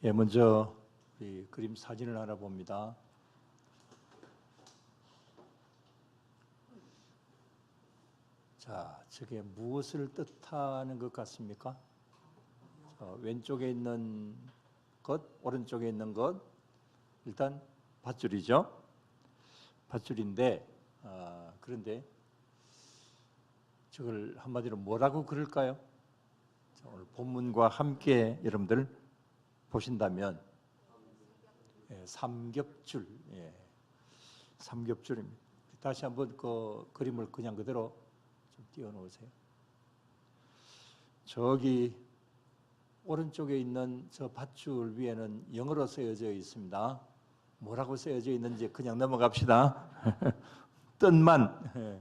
예, 먼저 우리 그림 사진을 하나 봅니다. 자, 저게 무엇을 뜻하는 것 같습니까? 왼쪽에 있는 것, 오른쪽에 있는 것, 일단 밧줄이죠. 밧줄인데, 그런데 저걸 한마디로 뭐라고 그럴까요? 자, 오늘 본문과 함께 여러분들 보신다면, 삼겹줄, 삼겹줄입니다. 다시 한번 그 그림을 그냥 그대로 좀 띄워놓으세요. 저기 오른쪽에 있는 저 밧줄 위에는 영어로 쓰여져 있습니다. 뭐라고 쓰여져 있는지 그냥 넘어갑시다. 뜻만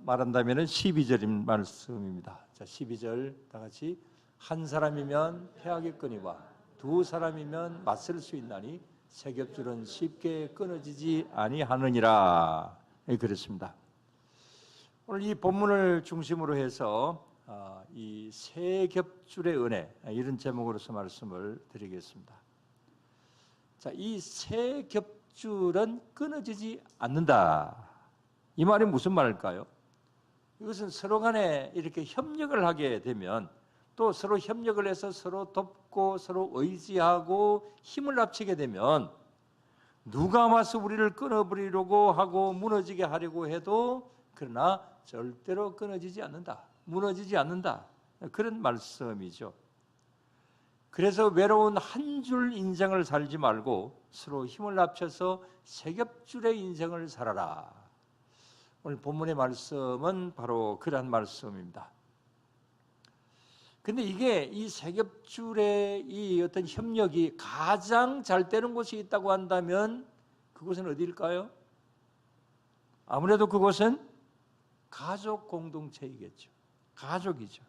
말한다면 12절인 말씀입니다. 자, 12절 다 같이. 한 사람이면 패하겠거니와 두 사람이면 맞설 수 있나니 세 겹줄은 쉽게 끊어지지 아니하느니라. 그렇습니다. 오늘 이 본문을 중심으로 해서 이 세 겹줄의 은혜, 이런 제목으로서 말씀을 드리겠습니다. 자, 이 세 겹줄은 끊어지지 않는다. 이 말이 무슨 말일까요? 이것은 서로 간에 이렇게 협력을 하게 되면, 또 서로 협력을 해서 서로 돕고 서로 의지하고 힘을 합치게 되면, 누가 와서 우리를 끊어버리려고 하고 무너지게 하려고 해도 그러나 절대로 끊어지지 않는다, 무너지지 않는다, 그런 말씀이죠. 그래서 외로운 한 줄 인생을 살지 말고 서로 힘을 합쳐서 세 겹줄의 인생을 살아라. 오늘 본문의 말씀은 바로 그러한 말씀입니다. 근데 이게 이 세 겹줄의 이 어떤 협력이 가장 잘 되는 곳이 있다고 한다면 그곳은 어디일까요? 아무래도 그곳은 가족 공동체이겠죠. 가족이죠.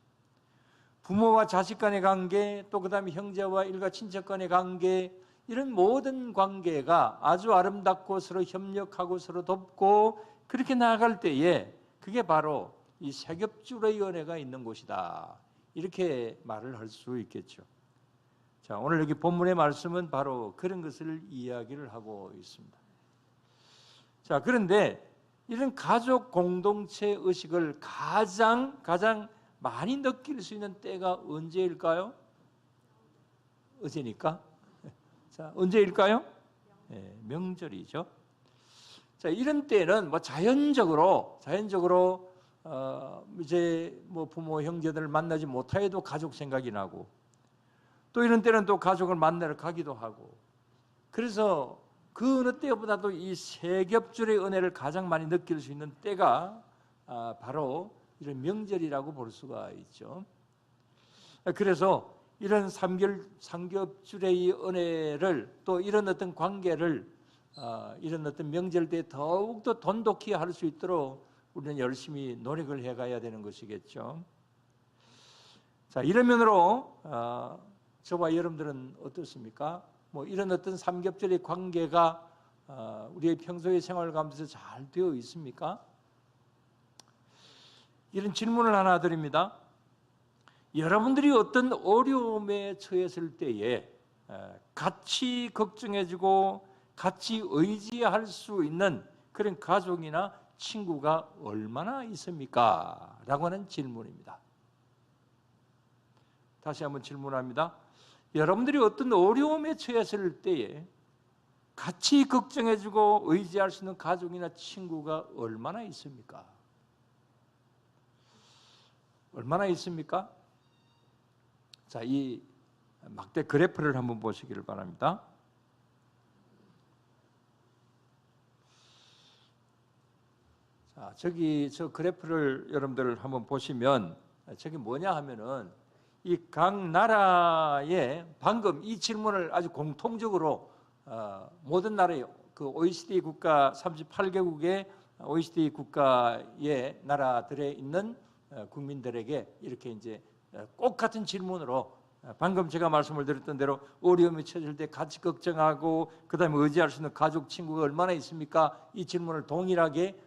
부모와 자식 간의 관계, 또 그 다음에 형제와 일가 친척 간의 관계, 이런 모든 관계가 아주 아름답고 서로 협력하고 서로 돕고 그렇게 나아갈 때에 그게 바로 이 세 겹줄의 연애가 있는 곳이다, 이렇게 말을 할 수 있겠죠. 자, 오늘 여기 본문의 말씀은 바로 그런 것을 이야기를 하고 있습니다. 자, 그런데 이런 가족 공동체 의식을 가장 많이 느낄 수 있는 때가 언제일까요? 어제니까. 자, 언제일까요? 명절이죠. 자, 이런 때는 뭐 자연적으로 이제 뭐 부모 형제들을 만나지 못하여도 가족 생각이 나고, 또 이런 때는 또 가족을 만나러 가기도 하고, 그래서 그 어느 때보다도 이 세 겹줄의 은혜를 가장 많이 느낄 수 있는 때가 바로 이런 명절이라고 볼 수가 있죠. 그래서 이런 삼겹줄의 은혜를, 또 이런 어떤 관계를 이런 어떤 명절 때 더욱더 돈독히 할 수 있도록 우리는 열심히 노력을 해가야 되는 것이겠죠. 자, 이런 면으로 저와 여러분들은 어떻습니까? 뭐 이런 어떤 삼겹줄의 관계가 우리의 평소의 생활 가운데서 잘 되어 있습니까? 이런 질문을 하나 드립니다. 여러분들이 어떤 어려움에 처했을 때에 같이 걱정해주고 같이 의지할 수 있는 그런 가족이나 친구가 얼마나 있습니까? 라고 하는 질문입니다. 다시 한번 질문합니다. 여러분들이 어떤 어려움에 처했을 때에 같이 걱정해주고 의지할 수 있는 가족이나 친구가 얼마나 있습니까? 얼마나 있습니까? 자, 이 막대 그래프를 한번 보시기를 바랍니다. 자, 저 그래프를 여러분들 한번 보시면, 저게 뭐냐 하면은 이 각 나라의, 방금 이 질문을 아주 공통적으로 모든 나라의 그 OECD 국가 38개국의 OECD 국가의 나라들에 있는 국민들에게 이렇게 이제 꼭 같은 질문으로, 방금 제가 말씀을 드렸던 대로 어려움이 처질 때 같이 걱정하고 그다음에 의지할 수 있는 가족 친구가 얼마나 있습니까? 이 질문을 동일하게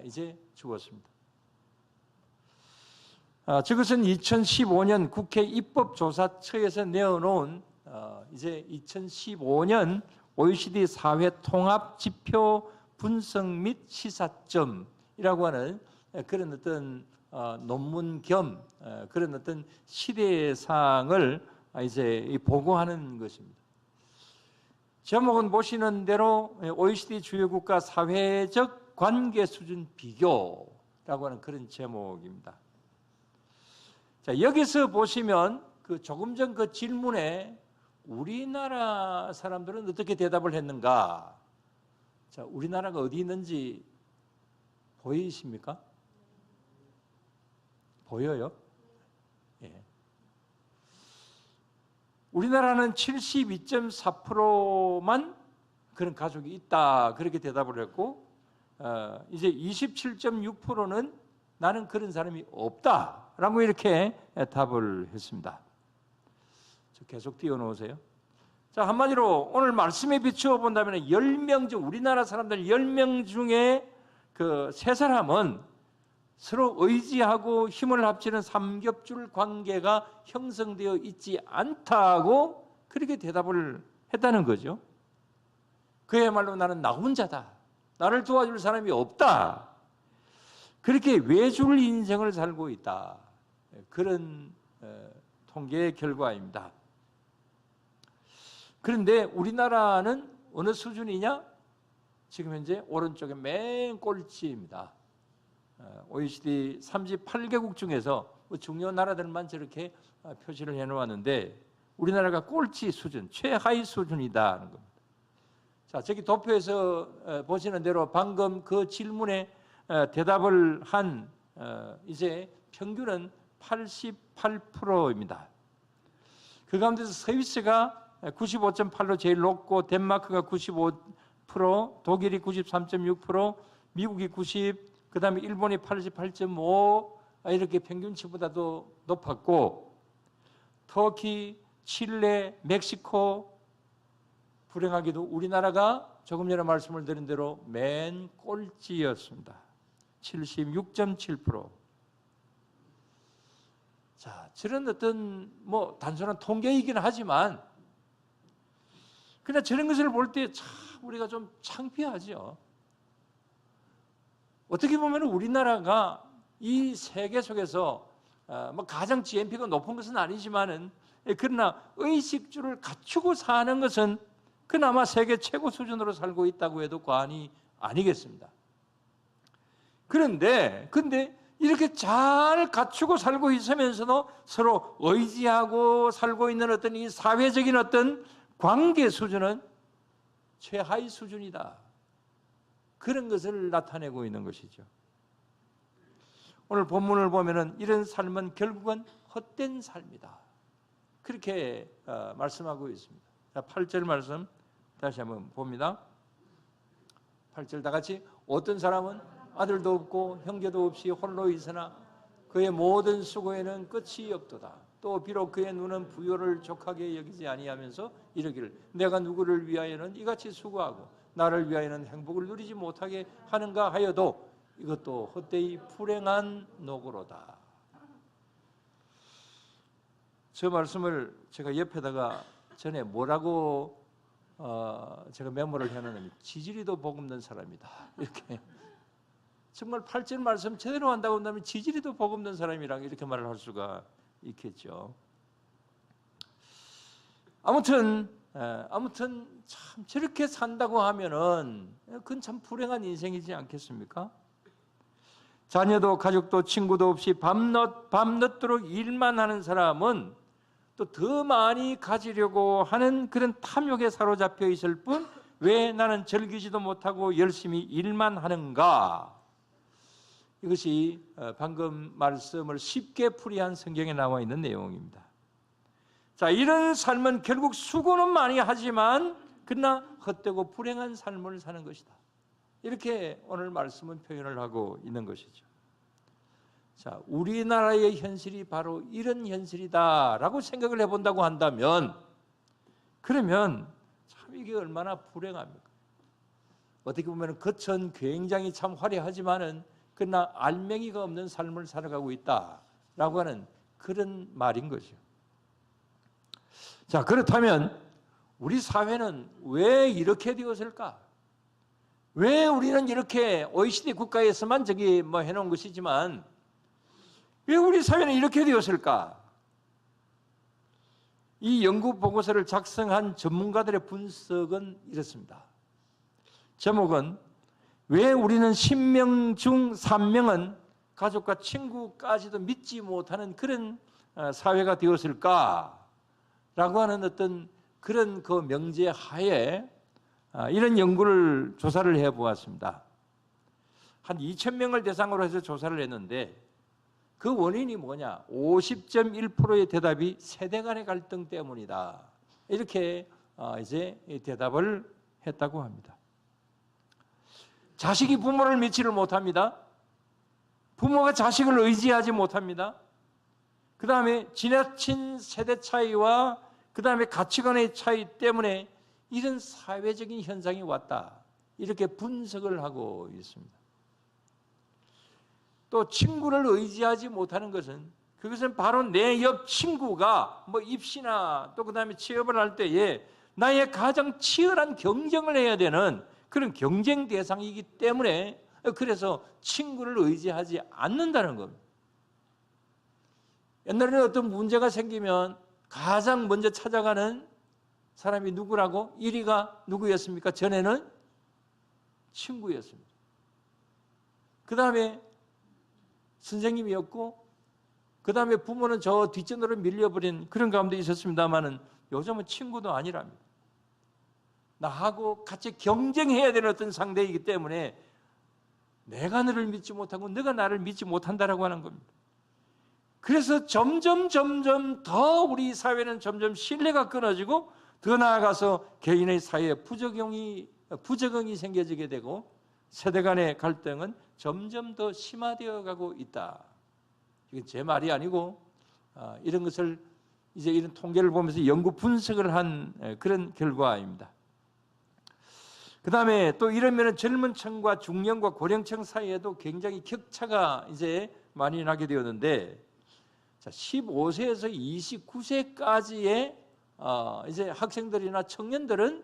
이제 주었습니다. 저것은 2015년 국회 입법조사처에서 내어놓은 이제 2015년 OECD 사회 통합 지표 분석 및 시사점이라고 하는 그런 어떤 논문 겸 그런 어떤 시대상을 이제 보고하는 것입니다. 제목은 보시는 대로 OECD 주요 국가 사회적 관계 수준 비교라고 하는 그런 제목입니다. 자, 여기서 보시면 그 조금 전 그 질문에 우리나라 사람들은 어떻게 대답을 했는가? 자, 우리나라가 어디 있는지 보이십니까? 보여요? 예. 우리나라는 72.4%만 그런 가족이 있다, 그렇게 대답을 했고, 이제 27.6%는 나는 그런 사람이 없다라고 이렇게 답을 했습니다. 계속 띄워놓으세요. 자, 한마디로 오늘 말씀에 비추어 본다면 10명 중, 우리나라 사람들 10명 중에 그 3사람은 서로 의지하고 힘을 합치는 삼겹줄 관계가 형성되어 있지 않다고 그렇게 대답을 했다는 거죠. 그야말로 나는 나 혼자다. 나를 도와줄 사람이 없다. 그렇게 외줄 인생을 살고 있다. 그런 통계의 결과입니다. 그런데 우리나라는 어느 수준이냐? 지금 현재 오른쪽에 맨 꼴찌입니다. OECD 38개국 중에서 중요한 나라들만 저렇게 표시를 해놓았는데 우리나라가 꼴찌 수준, 최하위 수준이다는 겁니다. 자, 저기 도표에서 보시는 대로 방금 그 질문에 대답을 한 이제 평균은 88%입니다. 그 가운데서 스위스가 95.8로 제일 높고 덴마크가 95%, 독일이 93.6%, 미국이 90%, 그 다음에 일본이 88.5% 이렇게 평균치보다도 높았고 터키, 칠레, 멕시코 불행하게도 우리나라가 조금 전에 말씀을 드린 대로 맨 꼴찌였습니다. 76.7%. 자, 저런 어떤 뭐 단순한 통계이긴 하지만 그냥 저런 것을 볼 때 참 우리가 좀 창피하죠. 어떻게 보면 우리나라가 이 세계 속에서 뭐 가장 GNP가 높은 것은 아니지만은 그러나 의식주를 갖추고 사는 것은 그나마 세계 최고 수준으로 살고 있다고 해도 과언이 아니겠습니다. 근데 이렇게 잘 갖추고 살고 있으면서도 서로 의지하고 살고 있는 어떤 이 사회적인 어떤 관계 수준은 최하위 수준이다. 그런 것을 나타내고 있는 것이죠. 오늘 본문을 보면은 이런 삶은 결국은 헛된 삶이다. 그렇게 말씀하고 있습니다. 자, 8절 말씀 다시 한번 봅니다. 8절 다 같이 어떤 사람은 아들도 없고 형제도 없이 홀로 있으나 그의 모든 수고에는 끝이 없도다. 또 비록 그의 눈은 부요를 족하게 여기지 아니하면서 이르기를 내가 누구를 위하여는 이같이 수고하고 나를 위하여는 행복을 누리지 못하게 하는가 하여도 이것도 헛되이 불행한 노고로다. 저 말씀을 제가 옆에다가 전에 뭐라고 제가 메모를 해놓으면 지지리도 복음는 사람이다. 이렇게 정말 8절 말씀 제대로 한다고 한다면 지지리도 복음는 사람이랑 이렇게 말을 할 수가 있겠죠. 아무튼 참 저렇게 산다고 하면은 그건 참 불행한 인생이지 않겠습니까? 자녀도 가족도 친구도 없이 밤늦도록 일만 하는 사람은 또 더 많이 가지려고 하는 그런 탐욕에 사로잡혀 있을 뿐 왜 나는 즐기지도 못하고 열심히 일만 하는가? 이것이 방금 말씀을 쉽게 풀이한 성경에 나와 있는 내용입니다. 자, 이런 삶은 결국 수고는 많이 하지만 그러나 헛되고 불행한 삶을 사는 것이다. 이렇게 오늘 말씀은 표현을 하고 있는 것이죠. 자, 우리나라의 현실이 바로 이런 현실이다라고 생각을 해본다고 한다면 그러면 참 이게 얼마나 불행합니까? 어떻게 보면 겉은 굉장히 참 화려하지만은 그러나 알맹이가 없는 삶을 살아가고 있다라고 하는 그런 말인 거죠. 자, 그렇다면 우리 사회는 왜 이렇게 되었을까? 왜 우리는 이렇게 OECD 국가에서만 저기 뭐 해놓은 것이지만 왜 우리 사회는 이렇게 되었을까? 이 연구 보고서를 작성한 전문가들의 분석은 이렇습니다. 제목은 왜 우리는 10명 중 3명은 가족과 친구까지도 믿지 못하는 그런 사회가 되었을까? 라고 하는 어떤 그런 그 명제 하에 이런 연구를 조사를 해보았습니다. 한 2,000명을 대상으로 해서 조사를 했는데 그 원인이 뭐냐? 50.1%의 대답이 세대 간의 갈등 때문이다. 이렇게 이제 대답을 했다고 합니다. 자식이 부모를 믿지를 못합니다. 부모가 자식을 의지하지 못합니다. 그 다음에 지나친 세대 차이와 그 다음에 가치관의 차이 때문에 이런 사회적인 현상이 왔다. 이렇게 분석을 하고 있습니다. 또 친구를 의지하지 못하는 것은 그것은 바로 내 옆 친구가 뭐 입시나 또 그 다음에 취업을 할 때에 나의 가장 치열한 경쟁을 해야 되는 그런 경쟁 대상이기 때문에 그래서 친구를 의지하지 않는다는 겁니다. 옛날에는 어떤 문제가 생기면 가장 먼저 찾아가는 사람이 누구라고? 1위가 누구였습니까? 전에는 친구였습니다. 그 다음에 선생님이었고 그 다음에 부모는 저 뒷전으로 밀려버린 그런 가운데 있었습니다만은 요즘은 친구도 아니랍니다. 나하고 같이 경쟁해야 되는 어떤 상대이기 때문에 내가 너를 믿지 못하고 너가 나를 믿지 못한다라고 하는 겁니다. 그래서 점점 더 우리 사회는 점점 신뢰가 끊어지고 더 나아가서 개인의 사회에 부적응이 생겨지게 되고 세대 간의 갈등은 점점 더 심화되어 가고 있다. 이건 제 말이 아니고 이런 것을 이제 이런 통계를 보면서 연구 분석을 한 그런 결과입니다. 그 다음에 또 이러면은 젊은 층과 중년과 고령층 사이에도 굉장히 격차가 이제 많이 나게 되었는데, 자, 15세에서 29세까지의 이제 학생들이나 청년들은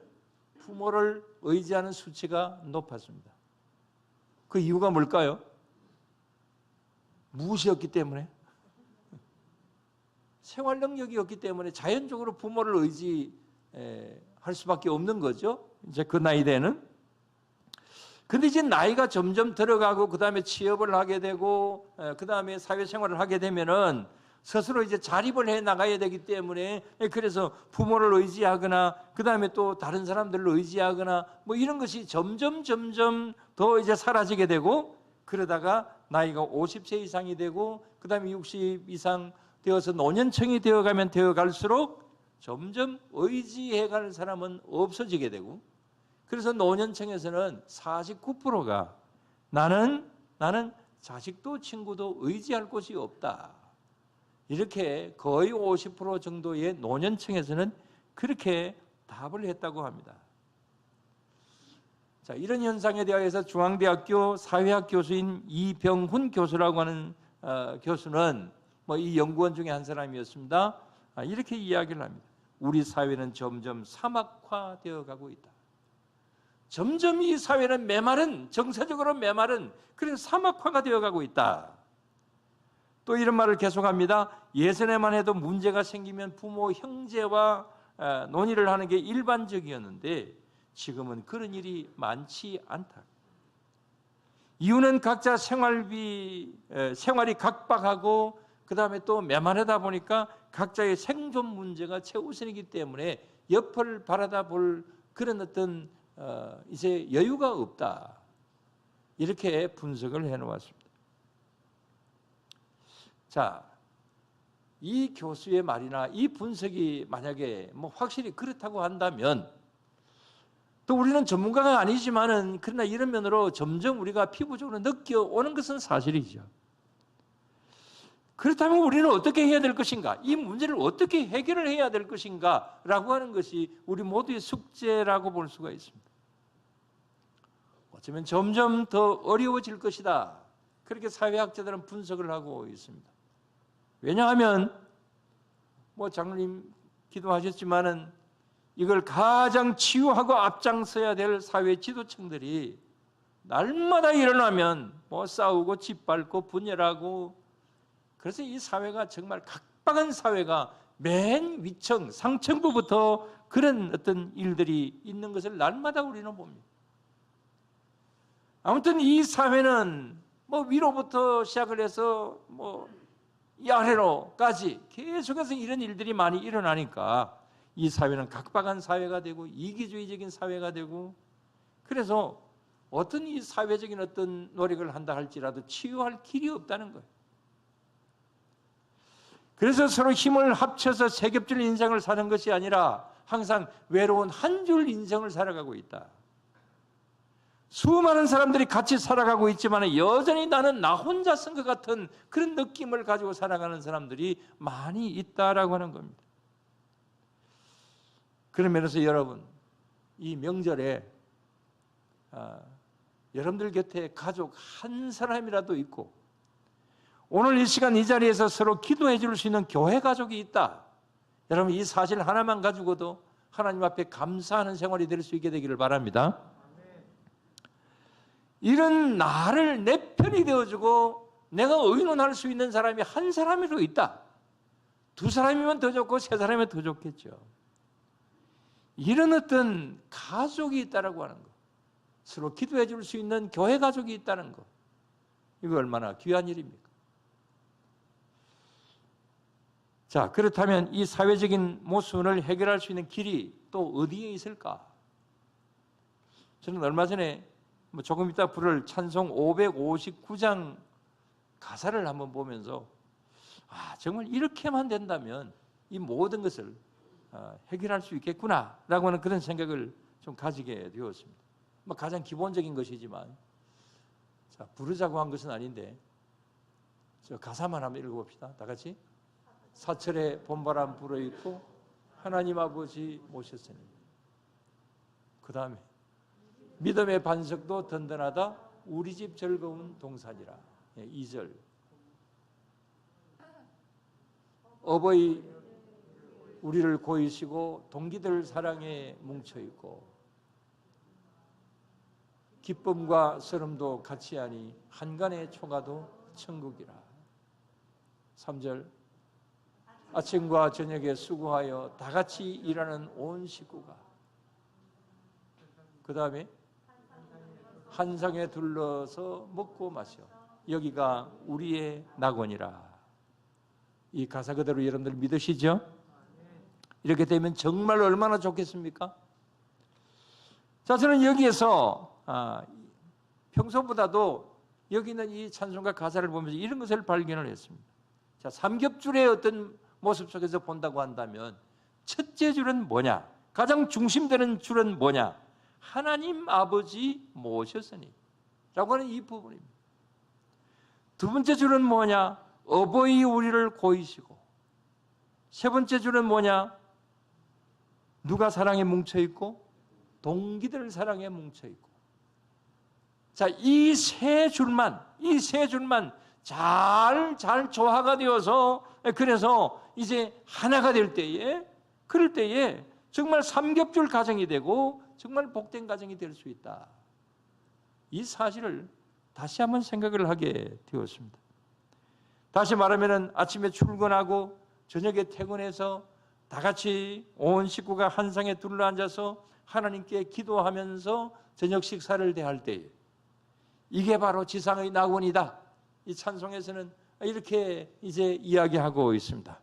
부모를 의지하는 수치가 높았습니다. 그 이유가 뭘까요? 무엇이었기 때문에? 생활 능력이 없기 때문에 자연적으로 부모를 의지할 수밖에 없는 거죠. 이제 그 나이 때는. 근데 이제 나이가 점점 들어가고 그 다음에 취업을 하게 되고 그 다음에 사회생활을 하게 되면은 스스로 이제 자립을 해 나가야 되기 때문에 그래서 부모를 의지하거나 그 다음에 또 다른 사람들을 의지하거나 뭐 이런 것이 점점 더 이제 사라지게 되고 그러다가 나이가 50세 이상이 되고 그 다음에 60 이상 되어서 노년층이 되어가면 되어갈수록 점점 의지해갈 사람은 없어지게 되고 그래서 노년층에서는 49%가 나는 자식도 친구도 의지할 곳이 없다. 이렇게 거의 50% 정도의 노년층에서는 그렇게 답을 했다고 합니다. 자, 이런 현상에 대해서 중앙대학교 사회학 교수인 이병훈 교수라고 하는 교수는 뭐 이 연구원 중에 한 사람이었습니다. 이렇게 이야기를 합니다. 우리 사회는 점점 사막화되어 가고 있다. 점점 이 사회는 정서적으로 메마른 그런 사막화가 되어 가고 있다. 또 이런 말을 계속합니다. 예전에만 해도 문제가 생기면 부모, 형제와 논의를 하는 게 일반적이었는데 지금은 그런 일이 많지 않다. 이유는 각자 생활이 각박하고 그 다음에 또 메마르다 보니까 각자의 생존 문제가 최우선이기 때문에 옆을 바라다 볼 그런 어떤 이제 여유가 없다. 이렇게 분석을 해놓았습니다. 자, 이 교수의 말이나 이 분석이 만약에 뭐 확실히 그렇다고 한다면 또 우리는 전문가가 아니지만은 그러나 이런 면으로 점점 우리가 피부적으로 느껴오는 것은 사실이죠. 그렇다면 우리는 어떻게 해야 될 것인가? 이 문제를 어떻게 해결을 해야 될 것인가? 라고 하는 것이 우리 모두의 숙제라고 볼 수가 있습니다. 어쩌면 점점 더 어려워질 것이다. 그렇게 사회학자들은 분석을 하고 있습니다. 왜냐하면 뭐 장로님 기도하셨지만은 이걸 가장 치유하고 앞장서야 될 사회 지도층들이 날마다 일어나면 뭐 싸우고 짓밟고 분열하고, 그래서 이 사회가 정말 각박한 사회가 맨 위층 상층부부터 그런 어떤 일들이 있는 것을 날마다 우리는 봅니다. 아무튼 이 사회는 뭐 위로부터 시작을 해서 뭐 이 아래로까지 계속해서 이런 일들이 많이 일어나니까 이 사회는 각박한 사회가 되고 이기주의적인 사회가 되고, 그래서 어떤 이 사회적인 어떤 노력을 한다 할지라도 치유할 길이 없다는 거예요. 그래서 서로 힘을 합쳐서 세 겹줄 인생을 사는 것이 아니라 항상 외로운 한 줄 인생을 살아가고 있다. 수많은 사람들이 같이 살아가고 있지만 여전히 나는 나 혼자 쓴 것 같은 그런 느낌을 가지고 살아가는 사람들이 많이 있다라고 하는 겁니다. 그런 면에서 여러분, 이 명절에 여러분들 곁에 가족 한 사람이라도 있고 오늘 이 시간 이 자리에서 서로 기도해 줄 수 있는 교회 가족이 있다. 여러분, 이 사실 하나만 가지고도 하나님 앞에 감사하는 생활이 될 수 있게 되기를 바랍니다. 이런 나를 내 편이 되어주고 내가 의논할 수 있는 사람이 한 사람이라도 있다. 두 사람이면 더 좋고 세 사람이면 더 좋겠죠. 이런 어떤 가족이 있다라고 하는 거, 서로 기도해 줄 수 있는 교회 가족이 있다는 거, 이거 얼마나 귀한 일입니까? 자, 그렇다면 이 사회적인 모순을 해결할 수 있는 길이 또 어디에 있을까? 저는 얼마 전에 조금 이따 부를 찬송 559장 가사를 한번 보면서 정말 이렇게만 된다면 이 모든 것을 해결할 수 있겠구나라고 하는 그런 생각을 좀 가지게 되었습니다. 가장 기본적인 것이지만, 자, 부르자고 한 것은 아닌데 저 가사만 한번 읽어봅시다. 다 같이. 사철에 봄바람 불어있고 하나님 아버지 모셨으니, 그 다음에 믿음의 반석도 든든하다 우리 집 즐거운 동산이라. 2절. 어버이 우리를 고이시고 동기들 사랑에 뭉쳐있고 기쁨과 서름도 같이 하니 한간의 초가도 천국이라. 3절. 아침과 저녁에 수고하여 다 같이 일하는 온 식구가, 그 다음에 한상에 둘러서 먹고 마셔 여기가 우리의 낙원이라. 이 가사 그대로 여러분들 믿으시죠? 이렇게 되면 정말 얼마나 좋겠습니까? 자, 저는 여기에서 평소보다도 여기 있는 이 찬송가 가사를 보면서 이런 것을 발견을 했습니다. 자, 삼겹줄의 어떤 모습 속에서 본다고 한다면 첫째 줄은 뭐냐? 가장 중심되는 줄은 뭐냐? 하나님 아버지 모셨으니 라고 하는 이 부분입니다. 두 번째 줄은 뭐냐? 어버이 우리를 고이시고. 세 번째 줄은 뭐냐? 누가 사랑에 뭉쳐있고? 동기들 사랑에 뭉쳐있고. 자, 이 세 줄만 잘 조화가 되어서, 그래서 이제 하나가 될 때에, 그럴 때에 정말 삼겹줄 가정이 되고 정말 복된 가정이 될 수 있다. 이 사실을 다시 한번 생각을 하게 되었습니다. 다시 말하면 아침에 출근하고 저녁에 퇴근해서 다 같이 온 식구가 한 상에 둘러앉아서 하나님께 기도하면서 저녁 식사를 대할 때에 이게 바로 지상의 낙원이다. 이 찬송에서는 이렇게 이제 이야기하고 있습니다.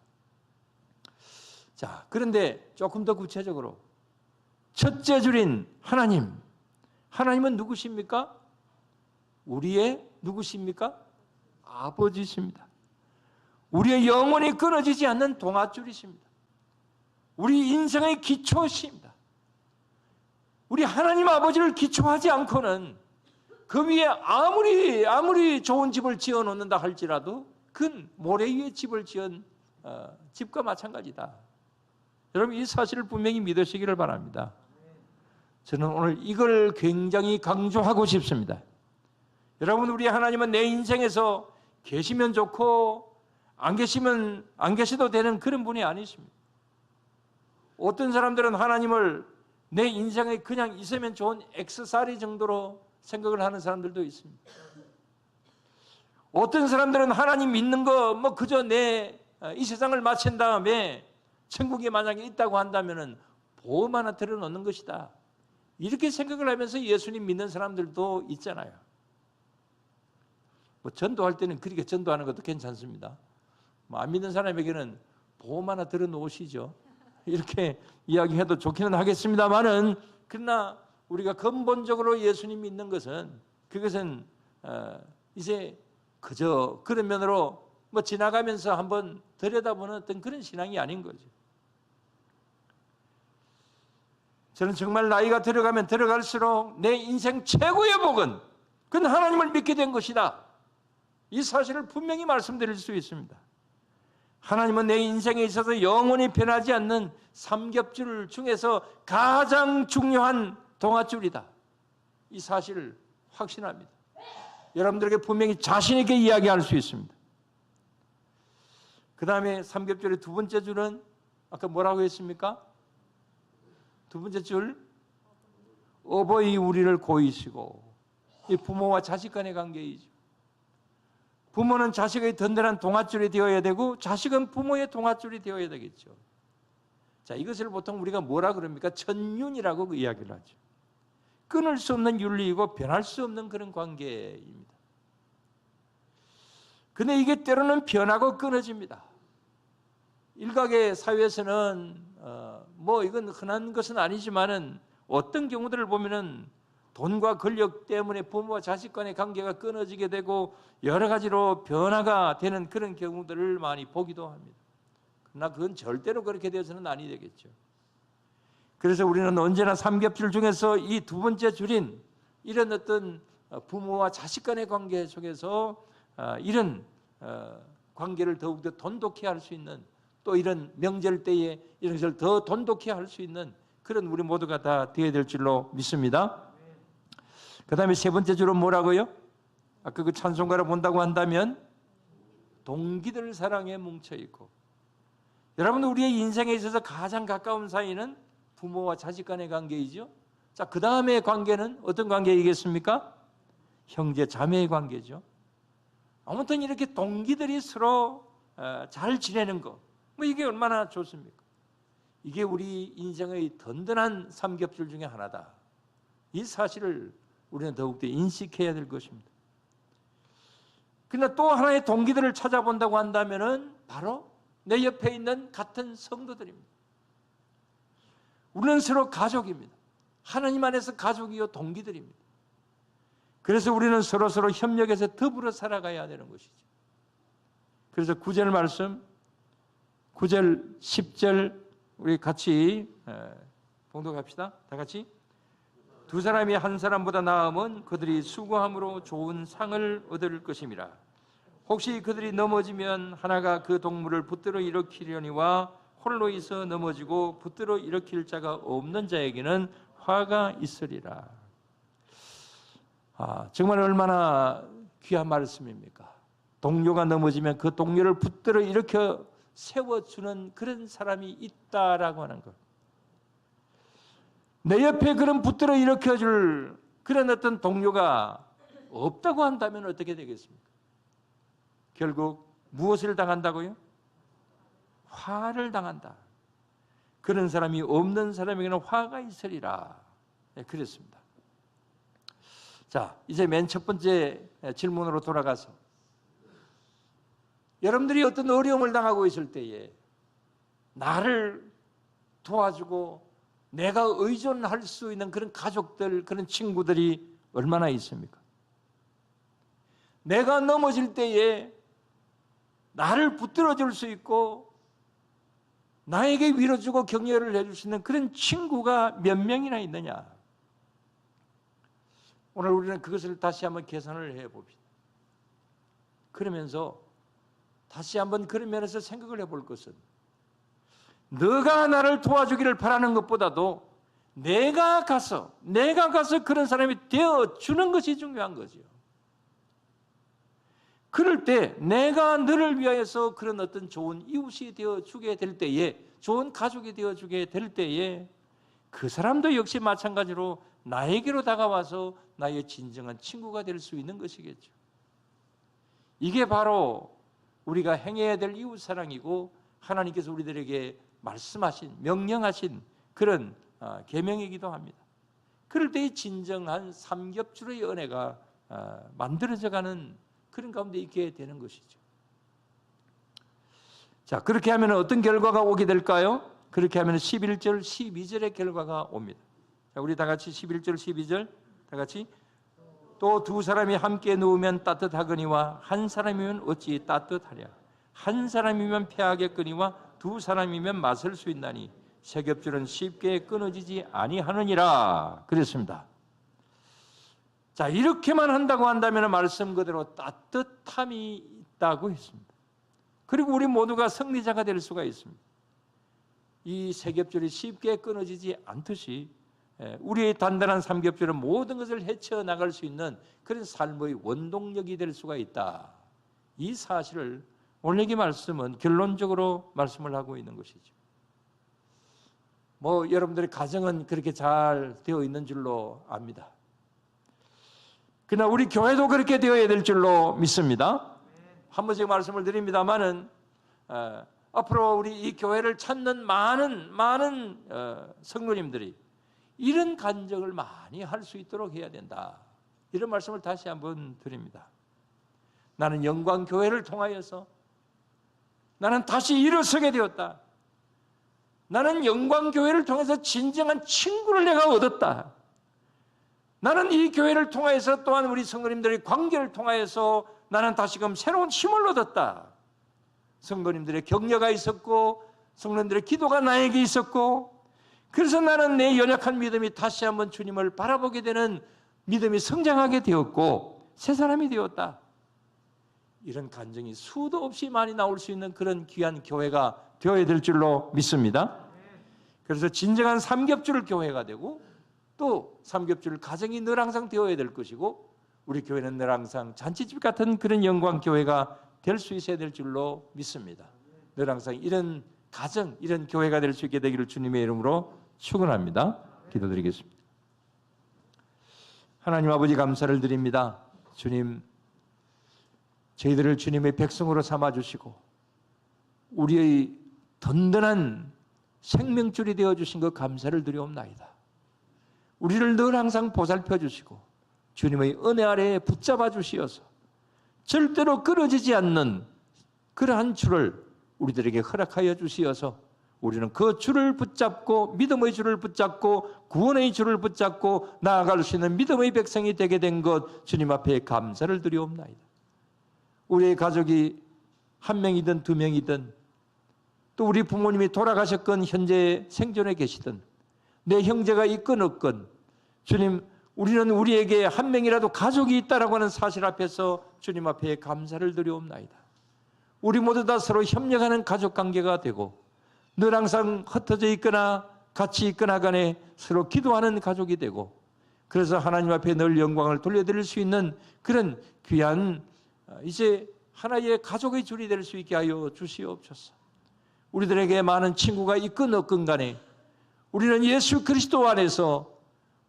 자, 그런데 조금 더 구체적으로 첫째 줄인 하나님은 누구십니까? 우리의 누구십니까? 아버지십니다. 우리의 영원히 끊어지지 않는 동아줄이십니다. 우리 인생의 기초십니다. 우리 하나님 아버지를 기초하지 않고는 그 위에 아무리 좋은 집을 지어 놓는다 할지라도 그건 모래 위에 집을 지은 집과 마찬가지다. 여러분, 이 사실을 분명히 믿으시기를 바랍니다. 저는 오늘 이걸 굉장히 강조하고 싶습니다. 여러분, 우리 하나님은 내 인생에서 계시면 좋고 안 계시도 되는 그런 분이 아니십니다. 어떤 사람들은 하나님을 내 인생에 그냥 있으면 좋은 액세서리 정도로 생각을 하는 사람들도 있습니다. 어떤 사람들은 하나님 믿는 거 뭐 그저 내 이 세상을 마친 다음에 천국에 만약에 있다고 한다면은 보험 하나 들어놓는 것이다. 이렇게 생각을 하면서 예수님 믿는 사람들도 있잖아요. 뭐 전도할 때는 그렇게 전도하는 것도 괜찮습니다. 뭐 안 믿는 사람에게는 보험 하나 들어놓으시죠. 이렇게 이야기해도 좋기는 하겠습니다만은, 그러나 우리가 근본적으로 예수님 믿는 것은 그것은 이제 그저 그런 면으로 뭐 지나가면서 한번 들여다보는 어떤 그런 신앙이 아닌 거죠. 저는 정말 나이가 들어가면 들어갈수록 내 인생 최고의 복은 그건 하나님을 믿게 된 것이다. 이 사실을 분명히 말씀드릴 수 있습니다. 하나님은 내 인생에 있어서 영원히 변하지 않는 삼겹줄 중에서 가장 중요한 동아줄이다. 이 사실을 확신합니다. 여러분들에게 분명히 자신 있게 이야기할 수 있습니다. 그 다음에 삼겹줄의 두 번째 줄은 아까 뭐라고 했습니까? 두 번째 줄, 어버이 우리를 고이시고. 이 부모와 자식 간의 관계이죠. 부모는 자식의 든든한 동아줄이 되어야 되고 자식은 부모의 동아줄이 되어야 되겠죠. 자, 이것을 보통 우리가 뭐라 그럽니까? 천윤이라고 이야기를 하죠. 끊을 수 없는 윤리이고 변할 수 없는 그런 관계입니다. 근데 이게 때로는 변하고 끊어집니다. 일각의 사회에서는 뭐 이건 흔한 것은 아니지만은 어떤 경우들을 보면은 돈과 권력 때문에 부모와 자식 간의 관계가 끊어지게 되고 여러 가지로 변화가 되는 그런 경우들을 많이 보기도 합니다. 그러나 그건 절대로 그렇게 되어서는 아니 되겠죠. 그래서 우리는 언제나 삼겹줄 중에서 이 두 번째 줄인 이런 어떤 부모와 자식 간의 관계 속에서 이런 관계를 더욱더 돈독히 할 수 있는, 또 이런 명절 때에 이런 것을 더 돈독히 할 수 있는 그런 우리 모두가 다 되어야 될 줄로 믿습니다. 그 다음에 세 번째 줄은 뭐라고요? 아까 그 찬송가를 본다고 한다면 동기들 사랑에 뭉쳐있고. 여러분, 우리의 인생에 있어서 가장 가까운 사이는 부모와 자식 간의 관계이죠. 자, 그 다음에 관계는 어떤 관계이겠습니까? 형제 자매의 관계죠. 아무튼 이렇게 동기들이 서로 잘 지내는 것, 뭐 이게 얼마나 좋습니까? 이게 우리 인생의 든든한 삼겹줄 중에 하나다. 이 사실을 우리는 더욱더 인식해야 될 것입니다. 그러나 또 하나의 동기들을 찾아본다고 한다면은 바로 내 옆에 있는 같은 성도들입니다. 우리는 서로 가족입니다. 하나님 안에서 가족이요 동기들입니다. 그래서 우리는 서로서로 협력해서 더불어 살아가야 되는 것이죠. 그래서 9절 말씀, 9절, 10절 우리 같이 봉독합시다. 다 같이. 두 사람이 한 사람보다 나으면 그들이 수고함으로 좋은 상을 얻을 것임이라. 혹시 그들이 넘어지면 하나가 그 동물을 붙들어 일으키려니와 홀로 있어 넘어지고 붙들어 일으킬 자가 없는 자에게는 화가 있으리라. 정말 얼마나 귀한 말씀입니까? 동료가 넘어지면 그 동료를 붙들어 일으켜 세워주는 그런 사람이 있다라고 하는 것. 내 옆에 그런 붙들어 일으켜줄 그런 어떤 동료가 없다고 한다면 어떻게 되겠습니까? 결국 무엇을 당한다고요? 화를 당한다. 그런 사람이 없는 사람에게는 화가 있으리라. 네, 그랬습니다. 자, 이제 맨 첫 번째 질문으로 돌아가서 여러분들이 어떤 어려움을 당하고 있을 때에 나를 도와주고 내가 의존할 수 있는 그런 가족들, 그런 친구들이 얼마나 있습니까? 내가 넘어질 때에 나를 붙들어 줄 수 있고 나에게 위로주고 격려를 해줄 수 있는 그런 친구가 몇 명이나 있느냐? 오늘 우리는 그것을 다시 한번 계산을 해봅시다. 그러면서 다시 한번 그런 면에서 생각을 해볼 것은 너가 나를 도와주기를 바라는 것보다도 내가 가서 그런 사람이 되어주는 것이 중요한 거죠. 그럴 때 내가 너를 위하여서 그런 어떤 좋은 이웃이 되어주게 될 때에, 좋은 가족이 되어주게 될 때에 그 사람도 역시 마찬가지로 나에게로 다가와서 나의 진정한 친구가 될 수 있는 것이겠죠. 이게 바로 우리가 행해야 될 이웃사랑이고 하나님께서 우리들에게 말씀하신, 명령하신 그런 계명이기도 합니다. 그럴 때 진정한 삼겹줄의 은혜가 만들어져가는 그런 가운데 있게 되는 것이죠. 자, 그렇게 하면 어떤 결과가 오게 될까요? 그렇게 하면 11절, 12절의 결과가 옵니다. 자, 우리 다 같이 11절, 12절 다 같이. 또 두 사람이 함께 누우면 따뜻하거니와 한 사람이면 어찌 따뜻하랴. 한 사람이면 패하겠거니와 두 사람이면 맞설 수 있나니 세겹줄은 쉽게 끊어지지 아니하느니라. 그랬습니다. 자, 이렇게만 한다고 한다면 말씀 그대로 따뜻함이 있다고 했습니다. 그리고 우리 모두가 승리자가 될 수가 있습니다. 이 세겹줄이 쉽게 끊어지지 않듯이 우리의 단단한 삼겹줄은 모든 것을 헤쳐나갈 수 있는 그런 삶의 원동력이 될 수가 있다. 이 사실을 오늘 이 말씀은 결론적으로 말씀을 하고 있는 것이죠. 여러분들의 가정은 그렇게 잘 되어 있는 줄로 압니다. 그러나 우리 교회도 그렇게 되어야 될 줄로 믿습니다. 한 번씩 말씀을 드립니다마는 앞으로 우리 이 교회를 찾는 많은 성도님들이 이런 간증을 많이 할 수 있도록 해야 된다. 이런 말씀을 다시 한번 드립니다. 나는 영광교회를 통하여서 나는 다시 일어서게 되었다. 나는 영광교회를 통해서 진정한 친구를 내가 얻었다. 나는 이 교회를 통해서 또한 우리 성도님들의 관계를 통하여서 나는 다시금 새로운 힘을 얻었다. 성도님들의 격려가 있었고 성도님들의 기도가 나에게 있었고 그래서 나는 내 연약한 믿음이 다시 한번 주님을 바라보게 되는 믿음이 성장하게 되었고 새 사람이 되었다. 이런 간증이 수도 없이 많이 나올 수 있는 그런 귀한 교회가 되어야 될 줄로 믿습니다. 그래서 진정한 삼겹줄 교회가 되고 또 삼겹줄 가정이 늘 항상 되어야 될 것이고 우리 교회는 늘 항상 잔치집 같은 그런 영광 교회가 될 수 있어야 될 줄로 믿습니다. 늘 항상 이런 가정, 이런 교회가 될 수 있게 되기를 주님의 이름으로 축원합니다. 기도드리겠습니다. 하나님 아버지 감사를 드립니다. 주님, 저희들을 주님의 백성으로 삼아주시고 우리의 든든한 생명줄이 되어주신 것 감사를 드리옵나이다. 우리를 늘 항상 보살펴 주시고 주님의 은혜 아래에 붙잡아 주시어서 절대로 끊어지지 않는 그러한 줄을 우리들에게 허락하여 주시어서 우리는 그 줄을 붙잡고 믿음의 줄을 붙잡고 구원의 줄을 붙잡고 나아갈 수 있는 믿음의 백성이 되게 된 것 주님 앞에 감사를 드리옵나이다. 우리의 가족이 한 명이든 두 명이든 또 우리 부모님이 돌아가셨건 현재 생존해 계시든 내 형제가 있건 없건 주님 우리는 우리에게 한 명이라도 가족이 있다라고 하는 사실 앞에서 주님 앞에 감사를 드리옵나이다. 우리 모두 다 서로 협력하는 가족관계가 되고 늘 항상 흩어져 있거나 같이 있거나 간에 서로 기도하는 가족이 되고 그래서 하나님 앞에 늘 영광을 돌려드릴 수 있는 그런 귀한 이제 하나의 가족의 줄이 될 수 있게 하여 주시옵소서. 우리들에게 많은 친구가 있건 없건 간에 우리는 예수 그리스도 안에서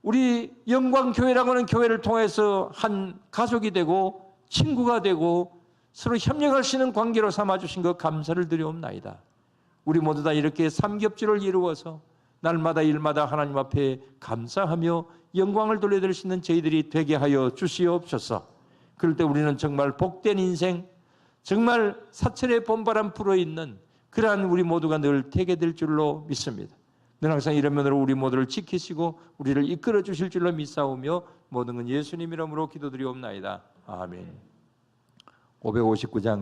우리 영광교회라고 하는 교회를 통해서 한 가족이 되고 친구가 되고 서로 협력할 수 있는 관계로 삼아주신 것 감사를 드리옵나이다. 우리 모두 다 이렇게 삼겹줄을 이루어서 날마다 일마다 하나님 앞에 감사하며 영광을 돌려드릴 수 있는 저희들이 되게 하여 주시옵소서. 그럴 때 우리는 정말 복된 인생, 정말 사철의 봄바람 불어있는 그러한 우리 모두가 늘 되게 될 줄로 믿습니다. 늘 항상 이런 면으로 우리 모두를 지키시고 우리를 이끌어 주실 줄로 믿사오며 모든 건 예수님 이름으로 기도드리옵나이다. 아멘. 559장